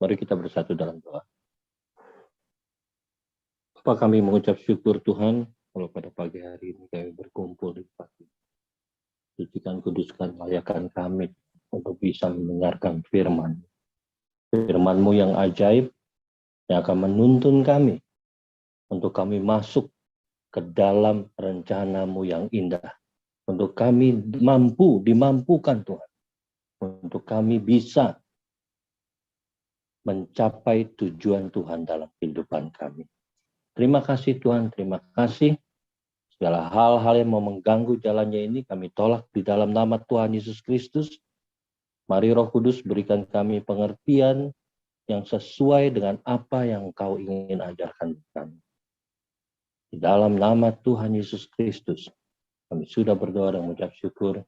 Mari kita bersatu dalam doa. Bapa, kami mengucap syukur Tuhan, kalau pada pagi hari ini kami berkumpul di pagi. Sucikan, kuduskan, layakan kami untuk bisa mendengarkan firman. Firman-Mu yang ajaib, yang akan menuntun kami untuk kami masuk ke dalam rencana-Mu yang indah. Untuk kami dimampukan Tuhan. Untuk kami bisa mencapai tujuan Tuhan dalam kehidupan kami. Terima kasih Tuhan, terima kasih. Segala hal-hal yang mau mengganggu jalannya ini kami tolak di dalam nama Tuhan Yesus Kristus. Mari Roh Kudus berikan kami pengertian yang sesuai dengan apa yang Engkau ingin ajarkan kami. Di dalam nama Tuhan Yesus Kristus, kami sudah berdoa dan mengucap syukur.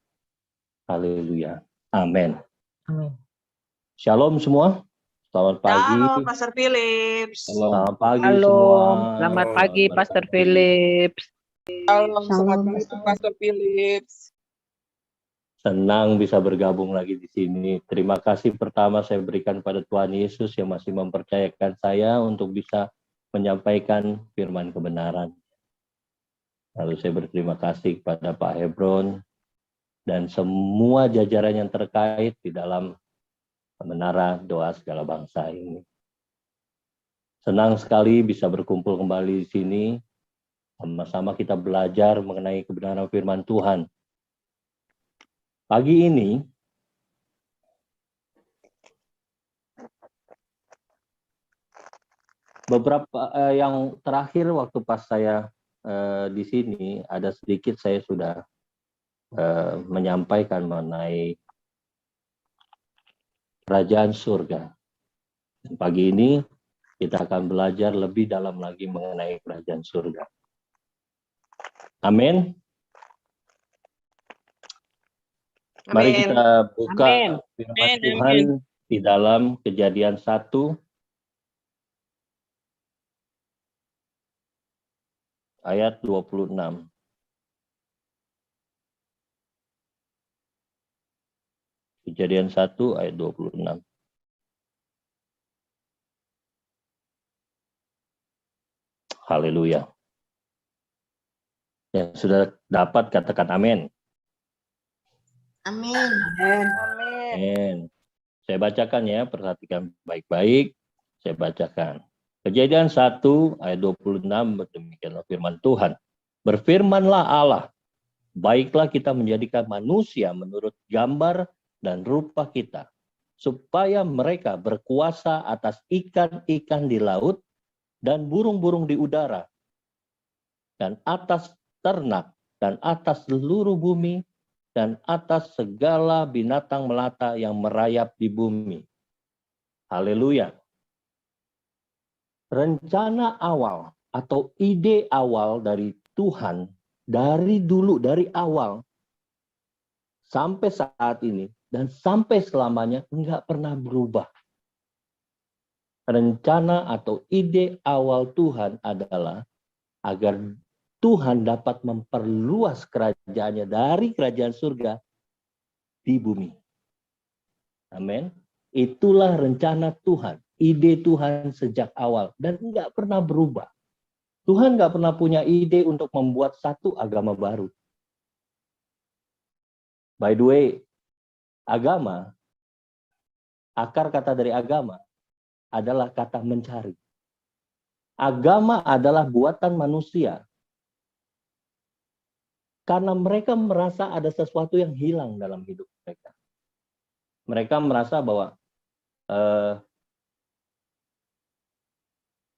Haleluya. Amin. Amin. Shalom semua. Selamat pagi. Halo, Pastor Philips. Selamat pagi Halo, semua. selamat pagi Pastor Philips. Halo, selamat pagi Pastor Philips. Senang bisa bergabung lagi di sini. Terima kasih pertama saya berikan pada Tuhan Yesus yang masih mempercayakan saya untuk bisa menyampaikan firman kebenaran. Lalu saya berterima kasih kepada Pak Hebron dan semua jajaran yang terkait di dalam menara doa segala bangsa ini. Senang sekali bisa berkumpul kembali di sini. Sama-sama kita belajar mengenai kebenaran firman Tuhan. Pagi ini, beberapa yang terakhir waktu pas saya di sini, ada sedikit saya sudah menyampaikan mengenai kerajaan surga. Dan pagi ini kita akan belajar lebih dalam lagi mengenai kerajaan surga. Amin. Mari kita buka firman Tuhan di dalam Kejadian 1 ayat 26. Kejadian 1 ayat 26. Haleluya. Yang sudah dapat katakan amin. Amin. Amin. Saya bacakan ya, perhatikan baik-baik. Saya bacakan. Kejadian 1 ayat 26, demikianlah firman Tuhan. Berfirmanlah Allah, baiklah kita menjadikan manusia menurut gambar dan rupa kita, supaya mereka berkuasa atas ikan-ikan di laut dan burung-burung di udara, dan atas ternak, dan atas seluruh bumi, dan atas segala binatang melata yang merayap di bumi. Haleluya. Rencana awal atau ide awal dari Tuhan, dari dulu, dari awal, sampai saat ini, dan sampai selamanya, enggak pernah berubah. Rencana atau ide awal Tuhan adalah agar Tuhan dapat memperluas kerajaannya dari kerajaan surga di bumi. Amin. Itulah rencana Tuhan, ide Tuhan sejak awal dan enggak pernah berubah. Tuhan enggak pernah punya ide untuk membuat satu agama baru. By the way, agama, akar kata dari agama adalah kata mencari. Agama adalah buatan manusia. Karena mereka merasa ada sesuatu yang hilang dalam hidup mereka. Mereka merasa bahwa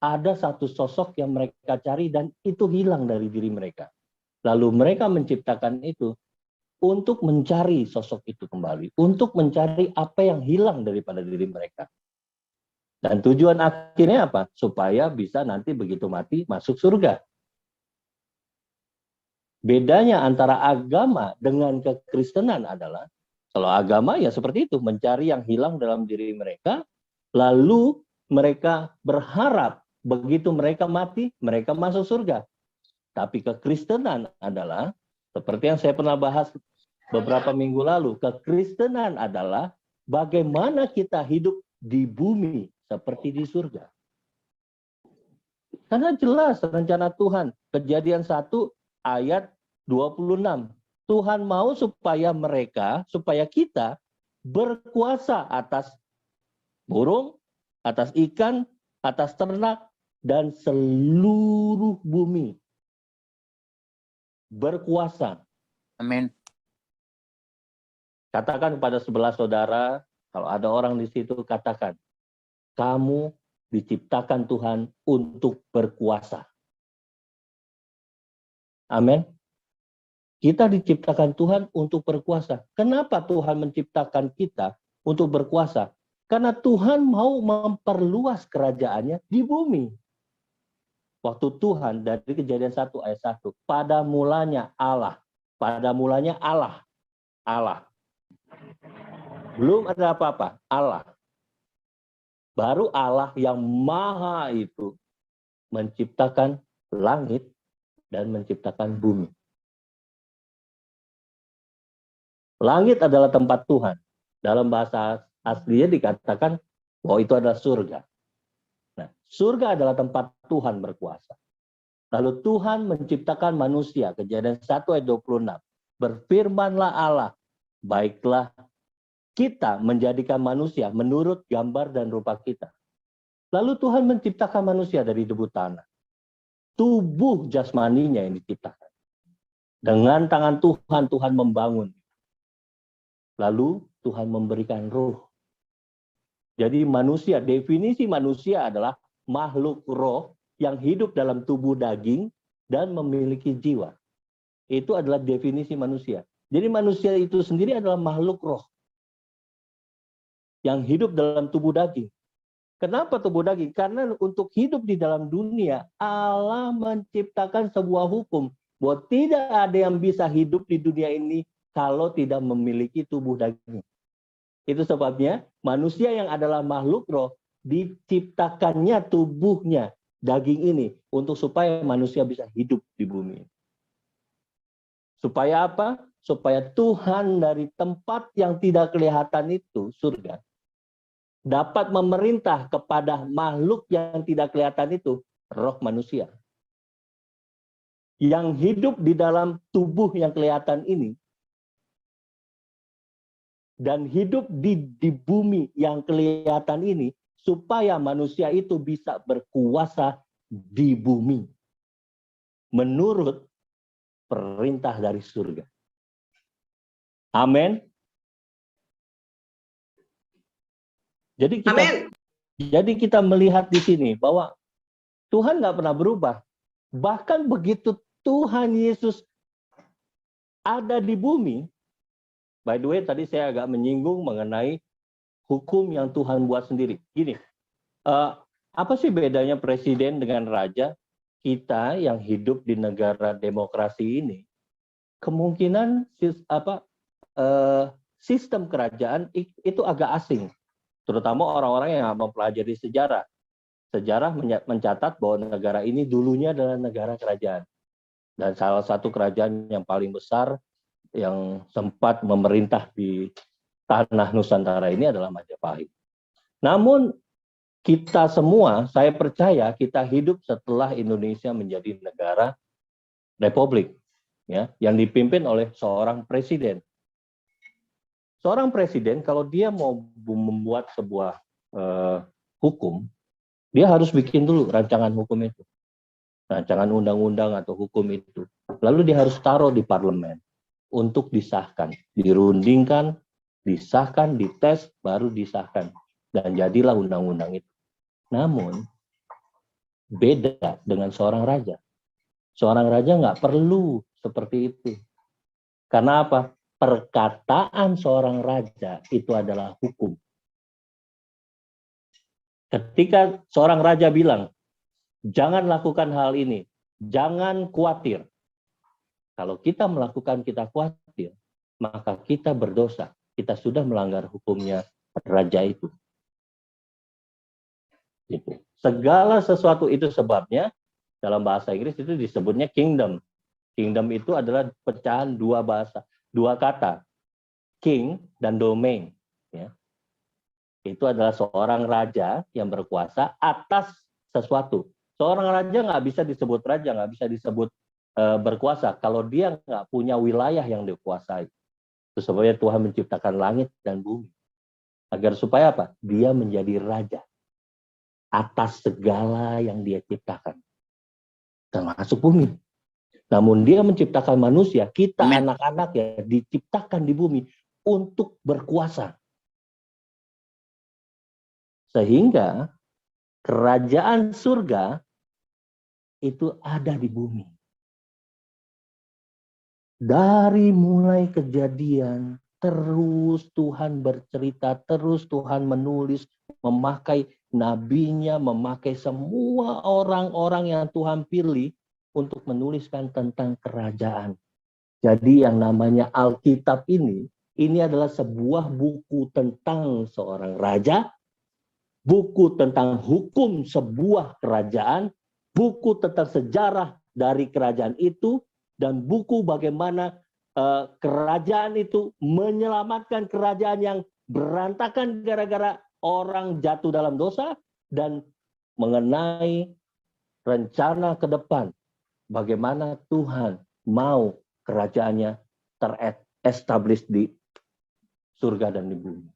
ada satu sosok yang mereka cari dan itu hilang dari diri mereka. Lalu mereka menciptakan itu untuk mencari sosok itu kembali. Untuk mencari apa yang hilang daripada diri mereka. Dan tujuan akhirnya apa? Supaya bisa nanti begitu mati masuk surga. Bedanya antara agama dengan kekristenan adalah, kalau agama ya seperti itu, mencari yang hilang dalam diri mereka, lalu mereka berharap begitu mereka mati, mereka masuk surga. Tapi kekristenan adalah, seperti yang saya pernah bahas beberapa minggu lalu, kekristenan adalah bagaimana kita hidup di bumi seperti di surga. Karena jelas rencana Tuhan. Kejadian 1 ayat 26. Tuhan mau supaya kita berkuasa atas burung, atas ikan, atas ternak, dan seluruh bumi. Berkuasa. Amin. Katakan kepada sebelah saudara, kalau ada orang di situ, katakan, kamu diciptakan Tuhan untuk berkuasa. Amin. Kita diciptakan Tuhan untuk berkuasa. Kenapa Tuhan menciptakan kita untuk berkuasa? Karena Tuhan mau memperluas kerajaannya di bumi. Waktu Tuhan dari Kejadian 1 ayat 1, pada mulanya Allah. Pada mulanya Allah. Allah. Belum ada apa-apa, Allah. Baru Allah yang maha itu menciptakan langit dan menciptakan bumi. Langit adalah tempat Tuhan. Dalam bahasa aslinya dikatakan bahwa itu adalah surga. Nah, surga adalah tempat Tuhan berkuasa. Lalu Tuhan menciptakan manusia, Kejadian 1 ayat 26. Berfirmanlah Allah, baiklah kita menjadikan manusia menurut gambar dan rupa kita. Lalu Tuhan menciptakan manusia dari debu tanah. Tubuh jasmaninya yang diciptakan. Dengan tangan Tuhan, Tuhan membangun. Lalu Tuhan memberikan ruh. Jadi manusia, definisi manusia adalah makhluk roh yang hidup dalam tubuh daging dan memiliki jiwa. Itu adalah definisi manusia. Jadi manusia itu sendiri adalah makhluk roh yang hidup dalam tubuh daging. Kenapa tubuh daging? Karena untuk hidup di dalam dunia, Allah menciptakan sebuah hukum bahwa tidak ada yang bisa hidup di dunia ini kalau tidak memiliki tubuh daging. Itu sebabnya manusia yang adalah makhluk roh diciptakannya tubuhnya daging ini untuk supaya manusia bisa hidup di bumi. Supaya apa? Supaya Tuhan dari tempat yang tidak kelihatan itu, surga, dapat memerintah kepada makhluk yang tidak kelihatan itu, roh manusia. Yang hidup di dalam tubuh yang kelihatan ini, dan hidup di bumi yang kelihatan ini, supaya manusia itu bisa berkuasa di bumi. Menurut perintah dari surga. Amin. Jadi kita melihat di sini bahwa Tuhan nggak pernah berubah. Bahkan begitu Tuhan Yesus ada di bumi, by the way tadi saya agak menyinggung mengenai hukum yang Tuhan buat sendiri. Gini, apa sih bedanya presiden dengan raja? Kita yang hidup di negara demokrasi ini, kemungkinan sistem kerajaan itu agak asing. Terutama orang-orang yang mempelajari sejarah. Sejarah mencatat bahwa negara ini dulunya adalah negara kerajaan. Dan salah satu kerajaan yang paling besar yang sempat memerintah di tanah Nusantara ini adalah Majapahit. Namun kita semua, saya percaya kita hidup setelah Indonesia menjadi negara republik, ya, yang dipimpin oleh seorang presiden. Seorang presiden kalau dia mau membuat sebuah hukum, dia harus bikin dulu rancangan hukum itu. Rancangan undang-undang atau hukum itu. Lalu dia harus taruh di parlemen untuk disahkan, dirundingkan, disahkan, dites, baru disahkan. Dan jadilah undang-undang itu. Namun, beda dengan seorang raja. Seorang raja nggak perlu seperti itu. Karena apa? Perkataan seorang raja itu adalah hukum. Ketika seorang raja bilang, jangan lakukan hal ini, jangan khawatir. Kalau kita melakukan kita khawatir, maka kita berdosa. Kita sudah melanggar hukumnya raja itu. Gitu. Segala sesuatu itu sebabnya, dalam bahasa Inggris itu disebutnya kingdom. Kingdom itu adalah pecahan dua kata, king dan domain. Ya. Itu adalah seorang raja yang berkuasa atas sesuatu. Seorang raja nggak bisa disebut raja, nggak bisa disebut berkuasa kalau dia nggak punya wilayah yang dikuasai. Itu sebabnya Tuhan menciptakan langit dan bumi. Agar supaya apa? Dia menjadi raja atas segala yang dia ciptakan. Termasuk bumi. Namun dia menciptakan manusia, kita Amin. anak-anaknya diciptakan di bumi untuk berkuasa. Sehingga kerajaan surga itu ada di bumi. Dari mulai kejadian, terus Tuhan bercerita, terus Tuhan menulis, memakai nabinya, memakai semua orang-orang yang Tuhan pilih untuk menuliskan tentang kerajaan. Jadi yang namanya Alkitab ini adalah sebuah buku tentang seorang raja, buku tentang hukum sebuah kerajaan, buku tentang sejarah dari kerajaan itu, dan buku bagaimana kerajaan itu menyelamatkan kerajaan yang berantakan gara-gara orang jatuh dalam dosa, dan mengenai rencana ke depan, bagaimana Tuhan mau kerajaannya terestablish di surga dan di bumi.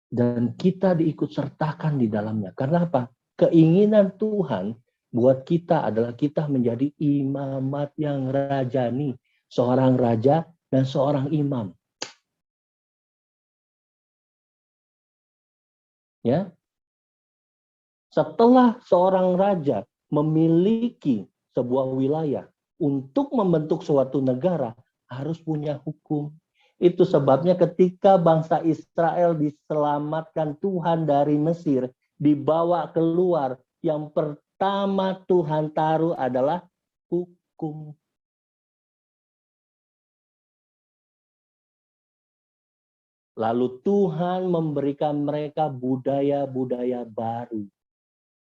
Dan kita diikut sertakan di dalamnya. Karena apa? Keinginan Tuhan buat kita adalah kita menjadi imamat yang rajani. Seorang raja dan seorang imam. Ya. Setelah seorang raja memiliki sebuah wilayah, untuk membentuk suatu negara harus punya hukum. Itu sebabnya ketika bangsa Israel diselamatkan Tuhan dari Mesir, dibawa keluar, yang pertama Tuhan taruh adalah hukum. Lalu Tuhan memberikan mereka budaya-budaya baru.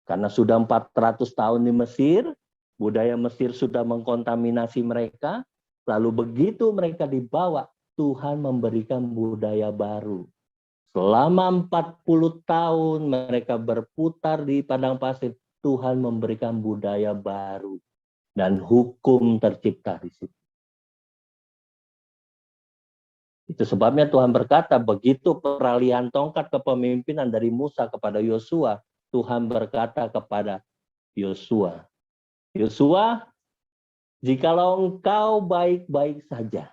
Karena sudah 400 tahun di Mesir, budaya Mesir sudah mengkontaminasi mereka, lalu begitu mereka dibawa, Tuhan memberikan budaya baru. Selama 40 tahun mereka berputar di padang pasir, Tuhan memberikan budaya baru. Dan hukum tercipta di situ. Itu sebabnya Tuhan berkata, begitu peralihan tongkat kepemimpinan dari Musa kepada Yosua, Tuhan berkata kepada Yosua, Yosua, jikalau engkau baik-baik saja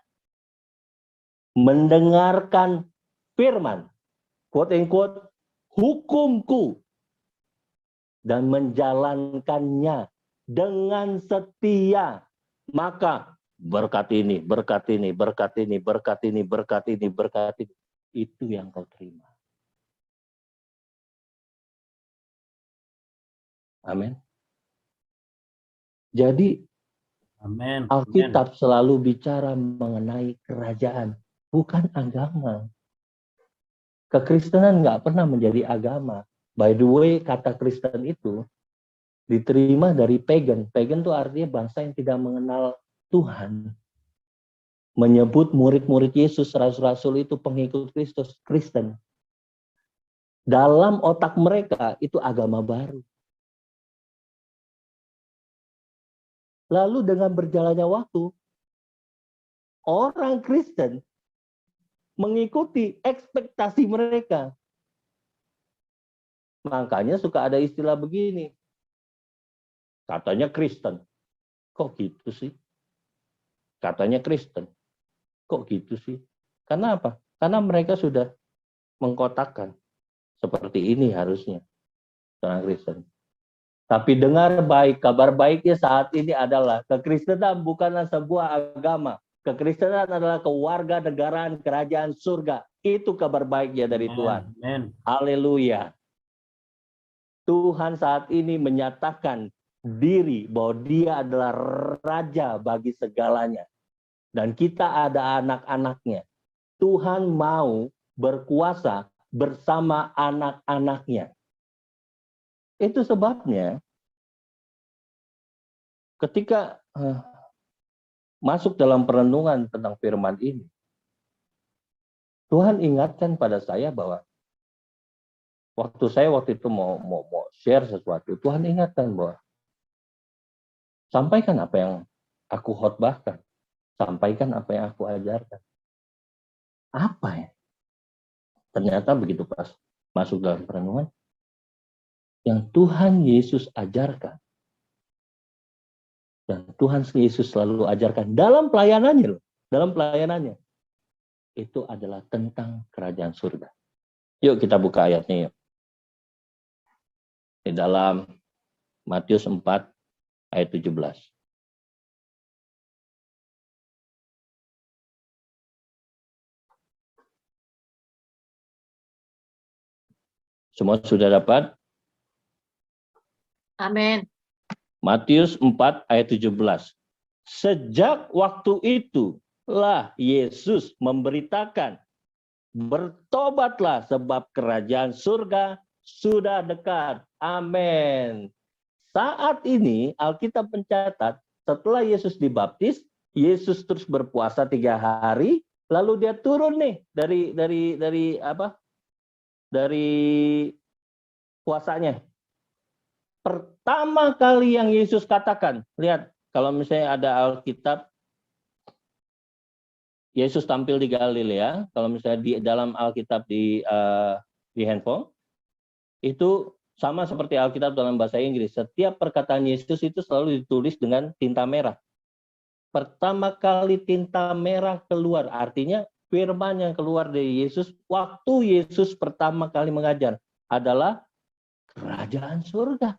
mendengarkan firman, quote unquote, hukumku, dan menjalankannya dengan setia, maka berkat ini, berkat ini, berkat ini, berkat ini, berkat ini, berkat ini, itu yang kau terima. Amin. Jadi Amin. Alkitab selalu bicara mengenai kerajaan, bukan agama. Kekristenan nggak pernah menjadi agama. By the way, kata Kristen itu diterima dari pagan. Pagan itu artinya bangsa yang tidak mengenal Tuhan. Menyebut murid-murid Yesus, rasul-rasul itu pengikut Kristus, Kristen. Dalam otak mereka itu agama baru. Lalu dengan berjalannya waktu, orang Kristen mengikuti ekspektasi mereka. Makanya suka ada istilah begini. Katanya Kristen. Kok gitu sih? Katanya Kristen. Kok gitu sih? Karena apa? Karena mereka sudah mengkotakkan. Seperti ini harusnya. Orang Kristen. Tapi dengar baik, kabar baiknya saat ini adalah kekristenan bukanlah sebuah agama. Kekristenan adalah kewarganegaraan kerajaan surga. Itu kabar baiknya dari Tuhan. Haleluya. Tuhan saat ini menyatakan diri bahwa dia adalah raja bagi segalanya. Dan kita ada anak-anaknya. Tuhan mau berkuasa bersama anak-anaknya. Itu sebabnya ketika masuk dalam perenungan tentang firman ini, Tuhan ingatkan pada saya bahwa waktu itu mau share sesuatu, Tuhan ingatkan bahwa sampaikan apa yang aku khotbahkan, sampaikan apa yang aku ajarkan. Apa ya? Ternyata begitu pas masuk dalam perenungan, yang Tuhan Yesus ajarkan, dan Tuhan Yesus selalu ajarkan dalam pelayanannya, itu adalah tentang kerajaan surga. Yuk kita buka ayatnya yuk. Di dalam Matius 4 ayat 17. Semua sudah dapat? Amin. Matius 4 ayat 17. Sejak waktu itulah Yesus memberitakan, bertobatlah sebab kerajaan surga sudah dekat. Amin. Saat ini Alkitab mencatat setelah Yesus dibaptis, Yesus terus berpuasa 3 hari, lalu dia turun nih dari puasanya. Pertama kali yang Yesus katakan, lihat kalau misalnya ada Alkitab, Yesus tampil di Galilea, kalau misalnya di dalam Alkitab di handphone, itu sama seperti Alkitab dalam bahasa Inggris. Setiap perkataan Yesus itu selalu ditulis dengan tinta merah. Pertama kali tinta merah keluar, artinya firman yang keluar dari Yesus waktu Yesus pertama kali mengajar adalah kerajaan surga.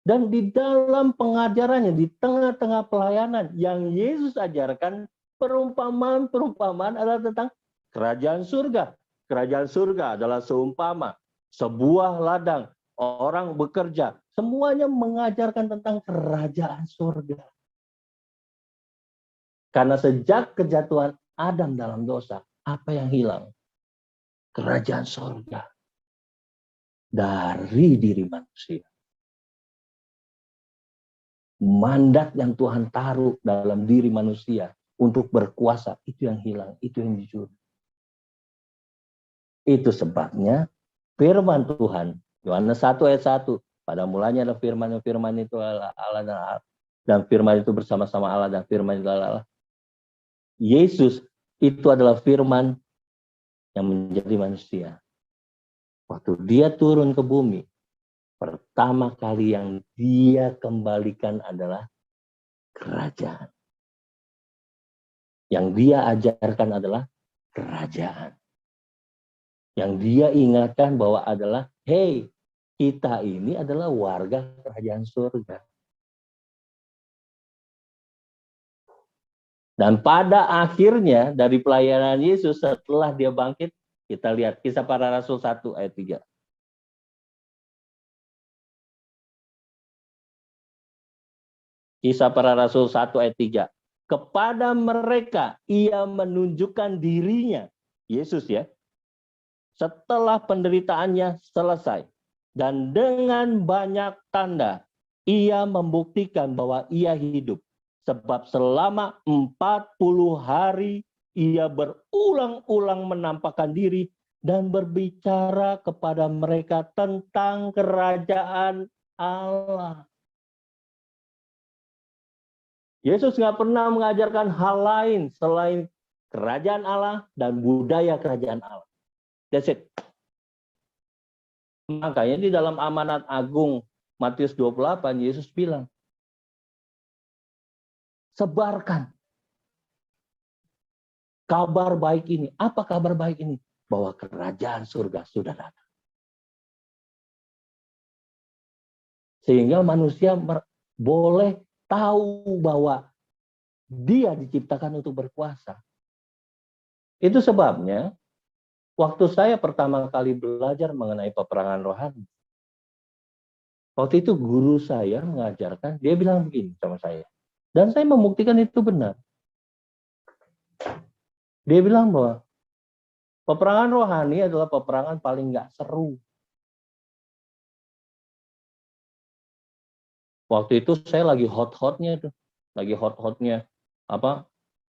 Dan di dalam pengajarannya, di tengah-tengah pelayanan yang Yesus ajarkan, perumpamaan adalah tentang kerajaan surga. Kerajaan surga adalah seumpama sebuah ladang, orang bekerja, semuanya mengajarkan tentang kerajaan surga. Karena sejak kejatuhan Adam dalam dosa, apa yang hilang? Kerajaan surga dari diri manusia. Mandat yang Tuhan taruh dalam diri manusia untuk berkuasa, itu yang hilang, itu yang dicuri. Itu sebabnya firman Tuhan, Yohanes 1 ayat 1, pada mulanya ada firman itu adalah Allah dan firman itu bersama-sama Allah dan firman itu adalah Allah. Yesus itu adalah firman yang menjadi manusia. Waktu dia turun ke bumi, pertama kali yang dia kembalikan adalah kerajaan. Yang dia ajarkan adalah kerajaan. Yang dia ingatkan bahwa adalah, hey, kita ini adalah warga kerajaan surga. Dan pada akhirnya dari pelayanan Yesus setelah dia bangkit, kita lihat Kisah Para Rasul 1 ayat 3. Kisah Para Rasul 1 ayat 3. Kepada mereka ia menunjukkan dirinya, Yesus ya, setelah penderitaannya selesai. Dan dengan banyak tanda, ia membuktikan bahwa ia hidup. Sebab selama 40 hari, ia berulang-ulang menampakkan diri dan berbicara kepada mereka tentang kerajaan Allah. Yesus nggak pernah mengajarkan hal lain selain kerajaan Allah dan budaya kerajaan Allah. That's it. Makanya di dalam amanat agung Matius 28, Yesus bilang, sebarkan kabar baik ini. Apa kabar baik ini? Bahwa kerajaan surga sudah datang. Sehingga manusia boleh tahu bahwa dia diciptakan untuk berkuasa. Itu sebabnya waktu saya pertama kali belajar mengenai peperangan rohani, waktu itu guru saya mengajarkan, dia bilang begini sama saya. Dan saya membuktikan itu benar. Dia bilang bahwa peperangan rohani adalah peperangan paling nggak seru. Waktu itu saya lagi hot-hotnya tuh. Lagi hot-hotnya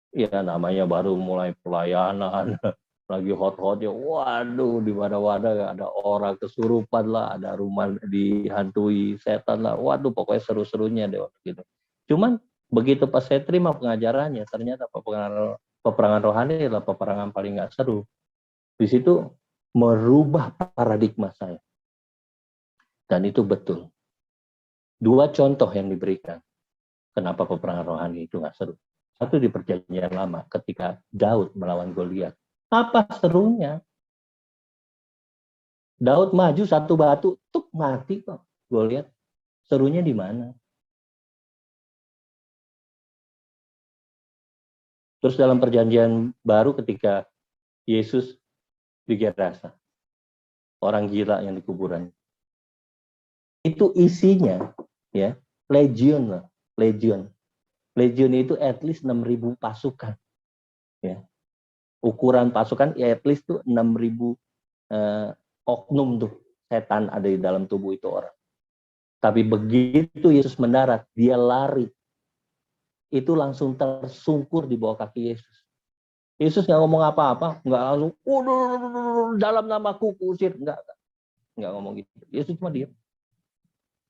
Ya namanya baru mulai pelayanan, lagi hot-hotnya, waduh di mana-mana ada orang kesurupan lah, ada rumah dihantui setan lah, waduh pokoknya seru-serunya deh waktu gitu. Cuman begitu pas saya terima pengajarannya, ternyata peperangan rohani adalah peperangan paling nggak seru. Di situ merubah paradigma saya, dan itu betul. Dua contoh yang diberikan, kenapa peperangan rohani itu nggak seru. Satu di perjanjian lama ketika Daud melawan Goliat. Apa serunya? Daud maju satu batu, tuk mati kok Goliat. Serunya di mana? Terus dalam perjanjian baru ketika Yesus di Gerasa, orang gila yang di kuburan. Itu isinya ya, legion lah, legion. Legion itu at least 6.000 pasukan. Ya. Ukuran pasukan ya at least tuh 6.000 oknum tuh setan ada di dalam tubuh itu orang. Tapi begitu Yesus mendarat, dia lari. Itu langsung tersungkur di bawah kaki Yesus. Yesus nggak ngomong apa-apa, nggak langsung, dalam namaku kusir, nggak ngomong gitu. Yesus cuma diam.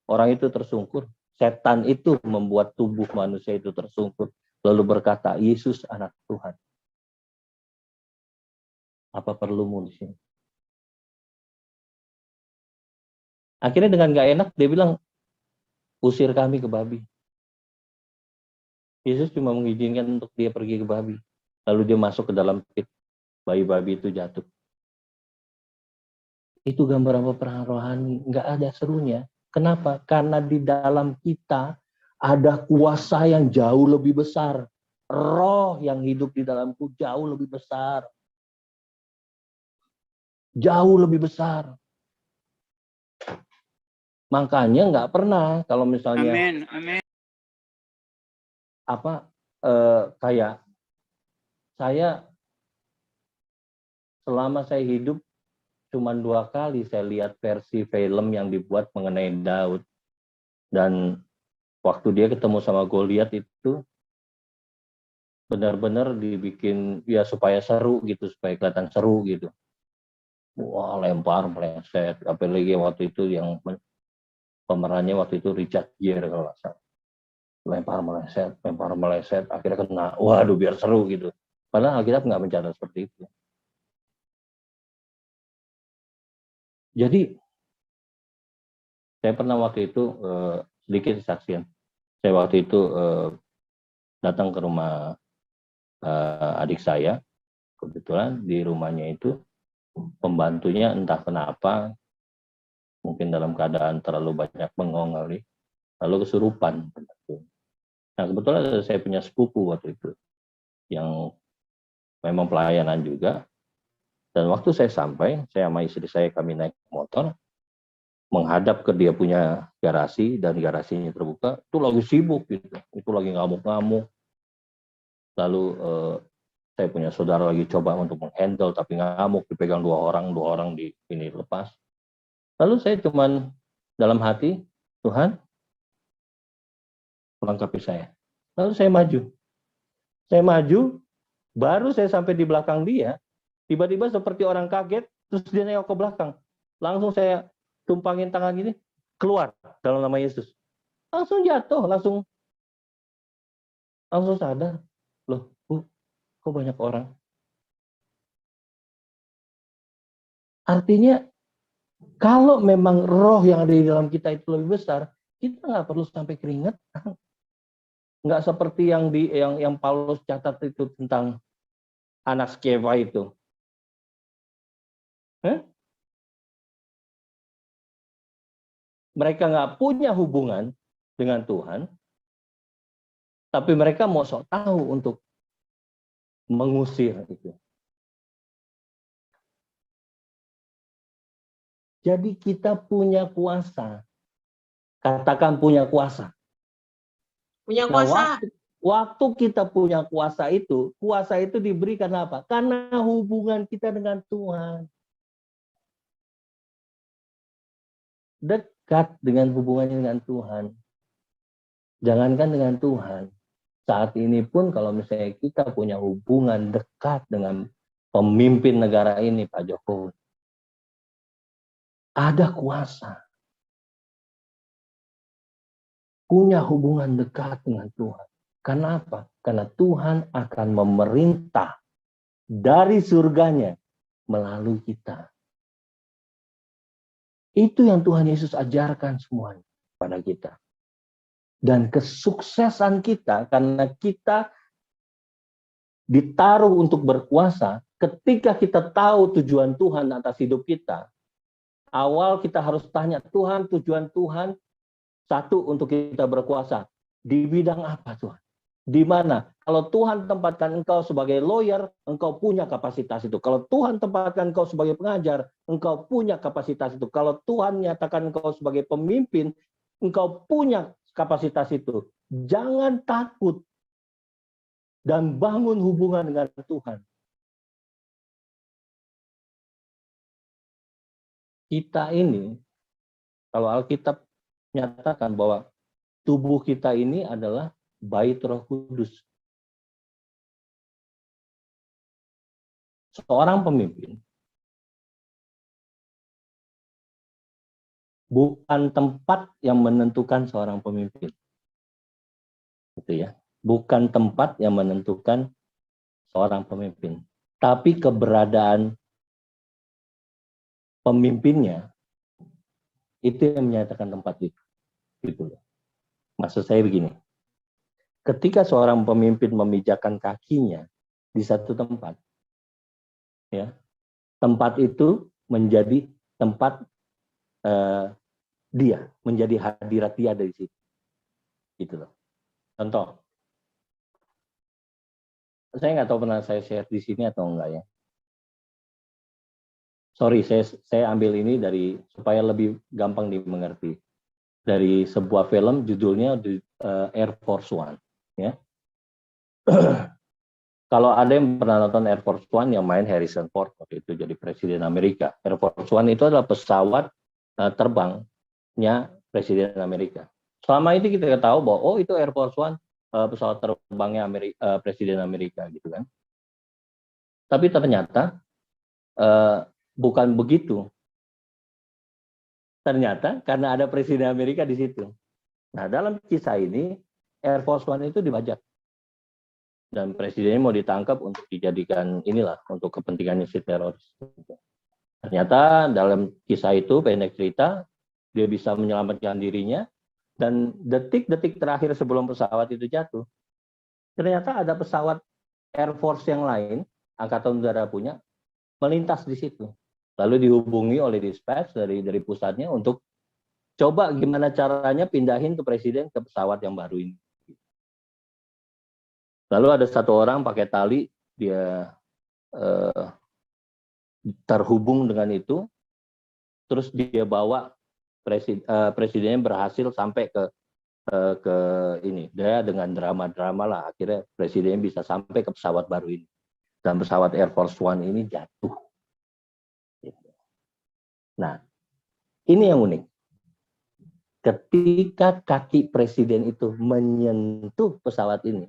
Orang itu tersungkur. Setan itu membuat tubuh manusia itu tersungkur. Lalu berkata, Yesus anak Tuhan. Apa perlumu di sini? Akhirnya dengan nggak enak, dia bilang, usir kami ke babi. Yesus cuma mengizinkan untuk dia pergi ke babi. Lalu dia masuk ke dalam pit. Bayi-babi itu jatuh. Itu gambaran peperangan rohani. Nggak ada serunya. Kenapa? Karena di dalam kita ada kuasa yang jauh lebih besar. Roh yang hidup di dalamku jauh lebih besar. Jauh lebih besar. Makanya nggak pernah kalau misalnya kayak saya selama saya hidup cuma 2 kali saya lihat versi film yang dibuat mengenai Daud, dan waktu dia ketemu sama Goliat itu benar-benar dibikin ya supaya seru gitu, supaya kelihatan seru gitu. Wah, lempar meleset, apalagi waktu itu yang pemerannya waktu itu Richard Gere kalau nggak salah. Lempar meleset, akhirnya kena. Waduh, biar seru gitu. Padahal Alkitab nggak mencatat seperti itu. Jadi saya pernah waktu itu sedikit kesaksian. Saya waktu itu datang ke rumah adik saya. Kebetulan di rumahnya itu pembantunya entah kenapa mungkin dalam keadaan terlalu banyak bengong kali, lalu kesurupan. Nah kebetulan saya punya sepupu waktu itu yang memang pelayanan juga, dan waktu saya sampai, saya sama istri saya kami naik motor menghadap ke dia punya garasi, dan garasinya terbuka, itu lagi sibuk gitu, itu lagi ngamuk-ngamuk. Lalu saya punya saudara lagi coba untuk menghandle tapi ngamuk, dipegang dua orang di ini lepas. Lalu saya cuman dalam hati, Tuhan melengkapi saya. Lalu saya maju, baru saya sampai di belakang dia, tiba-tiba seperti orang kaget, terus dia nengok ke belakang. Langsung saya tumpangin tangan gini, keluar dalam nama Yesus. Langsung jatuh, langsung sadar. Loh, Bu, kok banyak orang? Artinya, kalau memang roh yang ada di dalam kita itu lebih besar, kita nggak perlu sampai keringat. Nggak seperti yang Paulus catat itu tentang anak Skeva itu. Mereka nggak punya hubungan dengan Tuhan, tapi mereka mau sok tahu untuk mengusir itu. Jadi kita punya kuasa. Katakan punya kuasa. Punya kuasa. Nah, waktu kita punya kuasa itu diberikan apa? Karena hubungan kita dengan Tuhan. Dekat dengan hubungannya dengan Tuhan. Jangankan dengan Tuhan, Saat ini pun kalau misalnya kita punya hubungan dekat dengan pemimpin negara ini, Pak Jokowi, ada kuasa, punya hubungan dekat dengan Tuhan. Karena apa? Karena Tuhan akan memerintah dari surganya melalui kita. Itu yang Tuhan Yesus ajarkan semuanya pada kita. Dan kesuksesan kita, karena kita ditaruh untuk berkuasa, ketika kita tahu tujuan Tuhan atas hidup kita, awal kita harus tanya, Tuhan, tujuan Tuhan, satu, untuk kita berkuasa. Di bidang apa, Tuhan? Di mana? Kalau Tuhan tempatkan engkau sebagai lawyer, engkau punya kapasitas itu. Kalau Tuhan tempatkan engkau sebagai pengajar, engkau punya kapasitas itu. Kalau Tuhan nyatakan engkau sebagai pemimpin, engkau punya kapasitas itu. Jangan takut dan bangun hubungan dengan Tuhan. Kita ini, kalau Alkitab nyatakan bahwa tubuh kita ini adalah bait Roh Kudus. Seorang pemimpin bukan tempat yang menentukan seorang pemimpin. Gitu ya. Bukan tempat yang menentukan seorang pemimpin, tapi keberadaan pemimpinnya itu yang menyatakan tempat itu. Gitu loh. Maksud saya begini. Ketika seorang pemimpin memijakan kakinya di satu tempat, ya, tempat itu menjadi tempat dia, menjadi hadirat dia dari situ. Gitu loh. Contoh, saya nggak tahu pernah saya share di sini atau enggak ya. Sorry, saya ambil ini dari supaya lebih gampang dimengerti. Dari sebuah film judulnya Air Force One. Ya. Kalau ada yang pernah nonton Air Force One yang main Harrison Ford waktu itu jadi presiden Amerika. Air Force One itu adalah pesawat terbangnya presiden Amerika. Selama itu kita tahu bahwa oh itu Air Force One pesawat terbangnya presiden Amerika gitu kan. Tapi ternyata bukan begitu. Ternyata karena ada presiden Amerika di situ. Nah, dalam kisah ini Air Force One itu dibajak. Dan presidennya mau ditangkap untuk dijadikan inilah untuk kepentingannya si teroris. Ternyata dalam kisah itu pendek cerita dia bisa menyelamatkan dirinya dan detik-detik terakhir sebelum pesawat itu jatuh, ternyata ada pesawat Air Force yang lain angkatan udara punya melintas di situ. Lalu dihubungi oleh dispatch dari pusatnya untuk coba gimana caranya pindahin ke presiden ke pesawat yang baru ini. Lalu ada satu orang pakai tali, dia terhubung dengan itu, terus dia bawa presidennya berhasil sampai ke ini. Dia dengan drama-drama lah, akhirnya presidennya bisa sampai ke pesawat baru ini. Dan pesawat Air Force One ini jatuh. Nah, ini yang unik. Ketika kaki presiden itu menyentuh pesawat ini,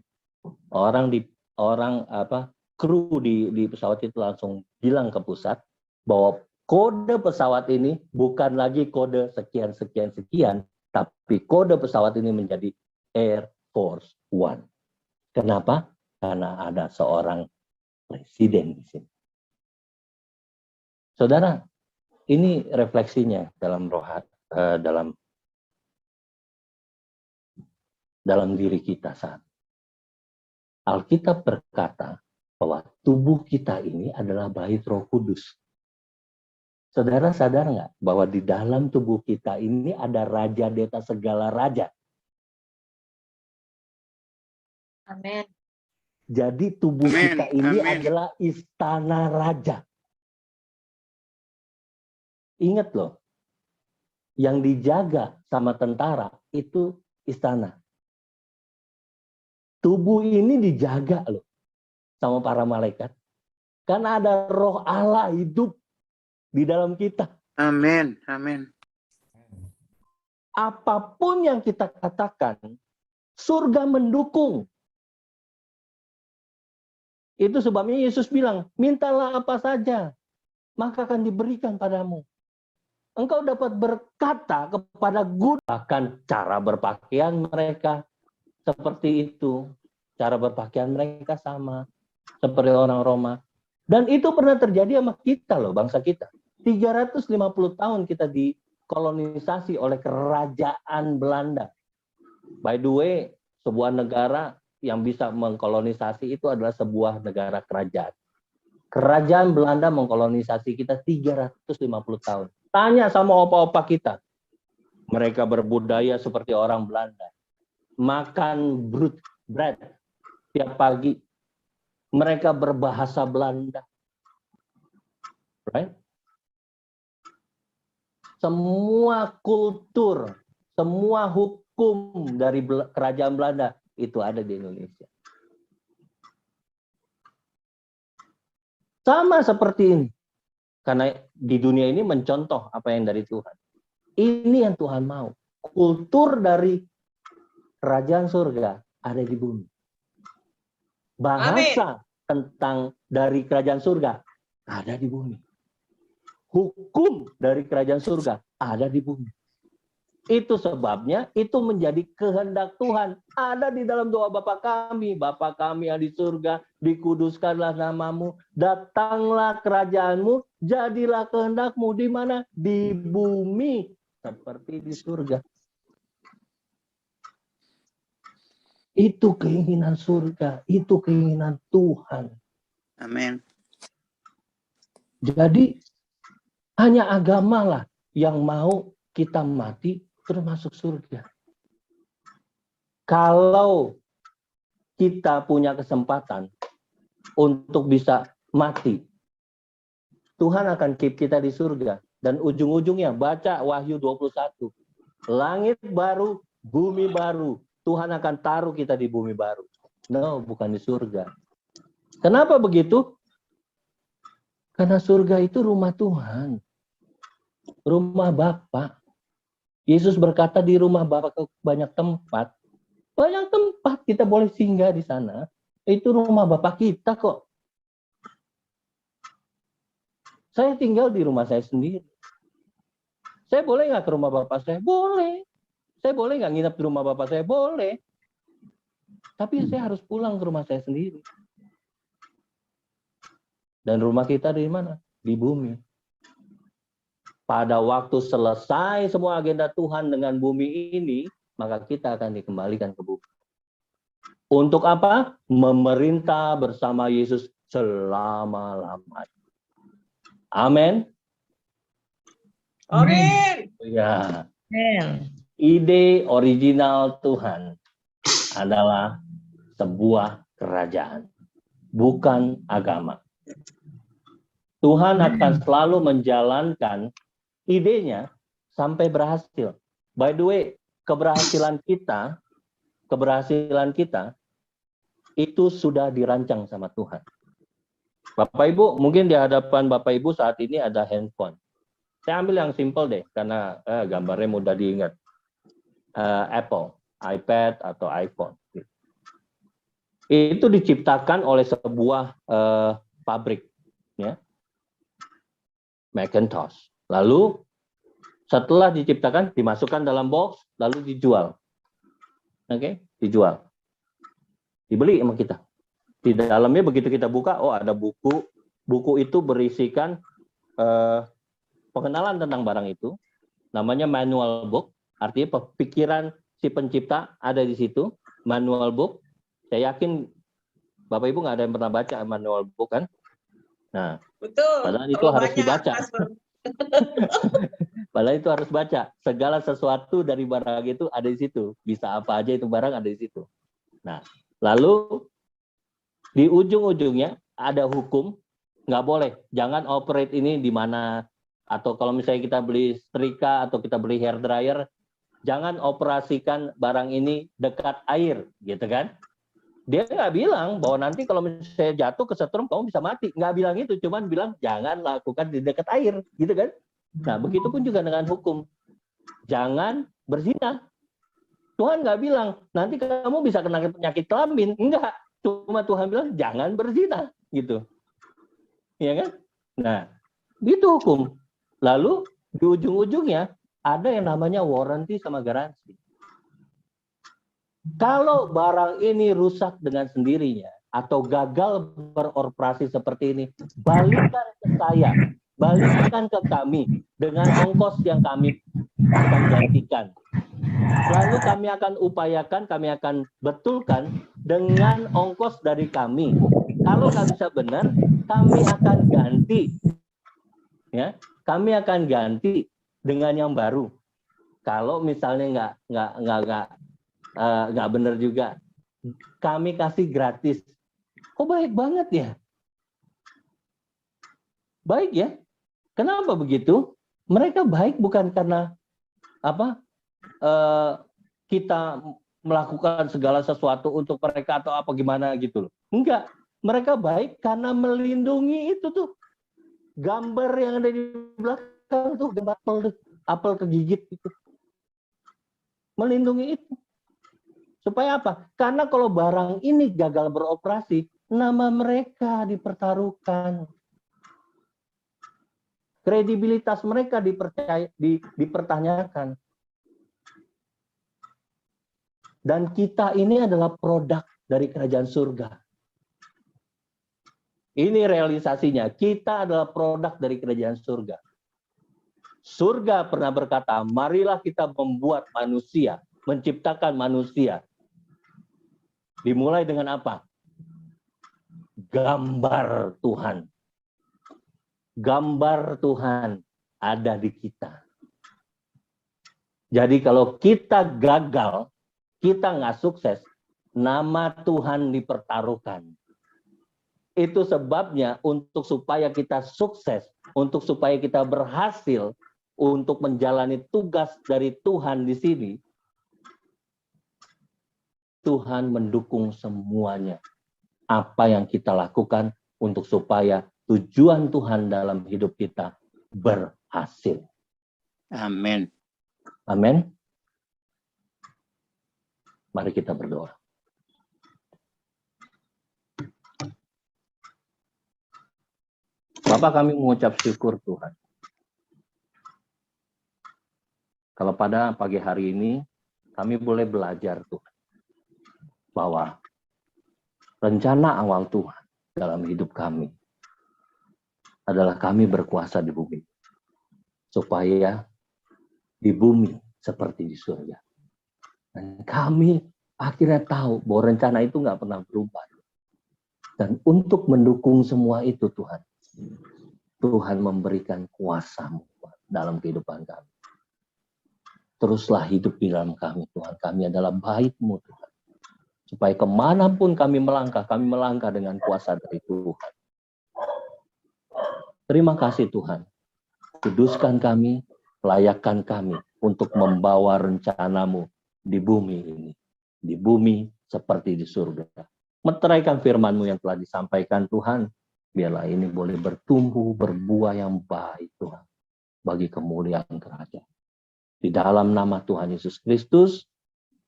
kru di pesawat itu langsung bilang ke pusat bahwa kode pesawat ini bukan lagi kode sekian sekian sekian, tapi kode pesawat ini menjadi Air Force One. Kenapa? Karena ada seorang presiden di sini. Saudara, ini refleksinya dalam dalam diri kita saat Alkitab berkata bahwa tubuh kita ini adalah bait Roh Kudus. Saudara sadar nggak bahwa di dalam tubuh kita ini ada raja di atas segala raja? Amin. Jadi tubuh kita ini adalah istana raja. Ingat loh, yang dijaga sama tentara itu istana. Tubuh ini dijaga loh sama para malaikat. Karena ada roh Allah hidup di dalam kita. Amin. Amin. Apapun yang kita katakan, surga mendukung. Itu sebabnya Yesus bilang, mintalah apa saja, maka akan diberikan padamu. Engkau dapat berkata kepada guru. Bahkan cara berpakaian mereka seperti itu. Cara berpakaian mereka sama seperti orang Roma. Dan itu pernah terjadi sama kita loh, bangsa kita. 350 tahun kita dikolonisasi oleh kerajaan Belanda. By the way, sebuah negara yang bisa mengkolonisasi itu adalah sebuah negara kerajaan. Kerajaan Belanda mengkolonisasi kita 350 tahun. Tanya sama opa-opa kita. Mereka berbudaya seperti orang Belanda. Makan bread tiap pagi. Mereka berbahasa Belanda. Right? Semua kultur, semua hukum dari kerajaan Belanda itu ada di Indonesia. Sama seperti ini. Karena di dunia ini mencontoh apa yang dari Tuhan. Ini yang Tuhan mau. Kultur dari kerajaan surga ada di bumi. Bahasa tentang dari kerajaan surga ada di bumi. Hukum dari kerajaan surga ada di bumi. Itu sebabnya itu menjadi kehendak Tuhan. Ada di dalam doa Bapa kami yang di surga, dikuduskanlah namamu, datanglah kerajaanmu, jadilah kehendakmu di mana? Di bumi seperti di surga. Itu keinginan surga, itu keinginan Tuhan. Amin. Jadi hanya agamalah yang mau kita mati termasuk surga. Kalau kita punya kesempatan untuk bisa mati, Tuhan akan keep kita di surga. Dan ujung-ujungnya, baca Wahyu 21. Langit baru, bumi baru. Tuhan akan taruh kita di bumi baru. No, bukan di surga. Kenapa begitu? Karena surga itu rumah Tuhan. Rumah Bapa. Yesus berkata di rumah Bapa banyak tempat. Banyak tempat kita boleh singgah di sana. Itu rumah Bapa kita kok. Saya tinggal di rumah saya sendiri. Saya boleh nggak ke rumah Bapak saya? Boleh. Saya boleh nggak nginep di rumah Bapak saya? Boleh. Tapi saya harus pulang ke rumah saya sendiri. Dan rumah kita di mana? Di bumi. Pada waktu selesai semua agenda Tuhan dengan bumi ini, maka kita akan dikembalikan ke bumi. Untuk apa? Memerintah bersama Yesus selama-lamanya. Amin. Amin. Ya. Amen. Ide original Tuhan adalah sebuah kerajaan, bukan agama. Tuhan akan selalu menjalankan idenya sampai berhasil. By the way, keberhasilan kita itu sudah dirancang sama Tuhan. Bapak Ibu, mungkin di hadapan Bapak Ibu saat ini ada handphone. Saya ambil yang simple deh, karena gambarnya mudah diingat. Apple, iPad, atau iPhone. Itu diciptakan oleh sebuah pabrik, ya, Macintosh. Lalu setelah diciptakan, dimasukkan dalam box, lalu dijual. Oke, dijual. Dibeli sama kita. Di dalamnya begitu kita buka, oh ada buku. Buku itu berisikan pengenalan tentang barang itu. Namanya manual book. Artinya pikiran si pencipta ada di situ. Manual book. Saya yakin Bapak Ibu nggak ada yang pernah baca manual book kan? Nah, Betul. padahal itu harus dibaca. Padahal itu harus baca. Segala sesuatu dari barang itu ada di situ. Bisa apa aja itu barang ada di situ. Nah, lalu di ujung-ujungnya ada hukum. Nggak boleh. Jangan operate ini di mana. Atau kalau misalnya kita beli setrika atau kita beli hair dryer, jangan operasikan barang ini dekat air. Gitu kan? Dia nggak bilang bahwa nanti kalau misalnya jatuh kesetrum kamu bisa mati. Nggak bilang itu. Cuman bilang jangan lakukan di dekat air. Gitu kan? Nah, begitupun juga dengan hukum. Jangan berzina. Tuhan nggak bilang, nanti kamu bisa kena penyakit kelamin. Enggak. Cuma Tuhan bilang jangan berzina, gitu. Ya kan? Nah, gitu hukum. Lalu di ujung-ujungnya ada yang namanya warranty sama garansi. Kalau barang ini rusak dengan sendirinya atau gagal beroperasi seperti ini, balikkan ke saya, balikkan ke kami dengan ongkos yang kami akan gantikan. Lalu kami akan upayakan, kami akan betulkan dengan ongkos dari kami. Kalau nggak bisa benar, kami akan ganti. Ya, kami akan ganti dengan yang baru. Kalau misalnya nggak benar juga, kami kasih gratis. Kok baik banget ya? Baik ya. Kenapa begitu? Mereka baik bukan karena kita melakukan segala sesuatu untuk mereka atau apa gimana gitu loh. Enggak. Mereka baik karena melindungi itu tuh. Gambar yang ada di belakang tuh, gambar apel kegigit itu. Melindungi itu. Supaya apa? Karena kalau barang ini gagal beroperasi, nama mereka dipertaruhkan. Kredibilitas mereka dipertanyakan. Dan kita ini adalah produk dari kerajaan surga. Ini realisasinya. Kita adalah produk dari kerajaan surga. Surga pernah berkata, marilah kita membuat manusia, menciptakan manusia. Dimulai dengan apa? Gambar Tuhan. Gambar Tuhan ada di kita. Jadi kalau kita gagal, kita nggak sukses, nama Tuhan dipertaruhkan. Itu sebabnya untuk supaya kita sukses, untuk supaya kita berhasil, untuk menjalani tugas dari Tuhan di sini, Tuhan mendukung semuanya. Apa yang kita lakukan untuk supaya tujuan Tuhan dalam hidup kita berhasil. Amin. Amin. Mari kita berdoa. Bapak, kami mengucap syukur Tuhan. Kalau pada pagi hari ini kami boleh belajar Tuhan, bahwa rencana awal Tuhan dalam hidup kami adalah kami berkuasa di bumi, supaya di bumi seperti di surga. Dan kami akhirnya tahu bahwa rencana itu nggak pernah berubah. Dan untuk mendukung semua itu Tuhan, Tuhan memberikan kuasa-Mu dalam kehidupan kami. Teruslah hidup di dalam kami Tuhan. Kami adalah bait-Mu Tuhan. Supaya kemanapun kami melangkah dengan kuasa dari Tuhan. Terima kasih Tuhan. Kuduskan kami, layakkan kami untuk membawa rencana-Mu di bumi ini. Di bumi seperti di surga. Meteraikan firman-Mu yang telah disampaikan Tuhan. Biarlah ini boleh bertumbuh, berbuah yang baik Tuhan. Bagi kemuliaan kerajaan. Di dalam nama Tuhan Yesus Kristus,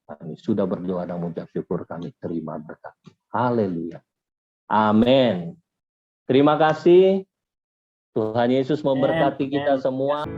kami sudah berdoa dan mengucap syukur, kami terima berkat. Haleluya. Amin. Terima kasih. Tuhan Yesus memberkati kita semua.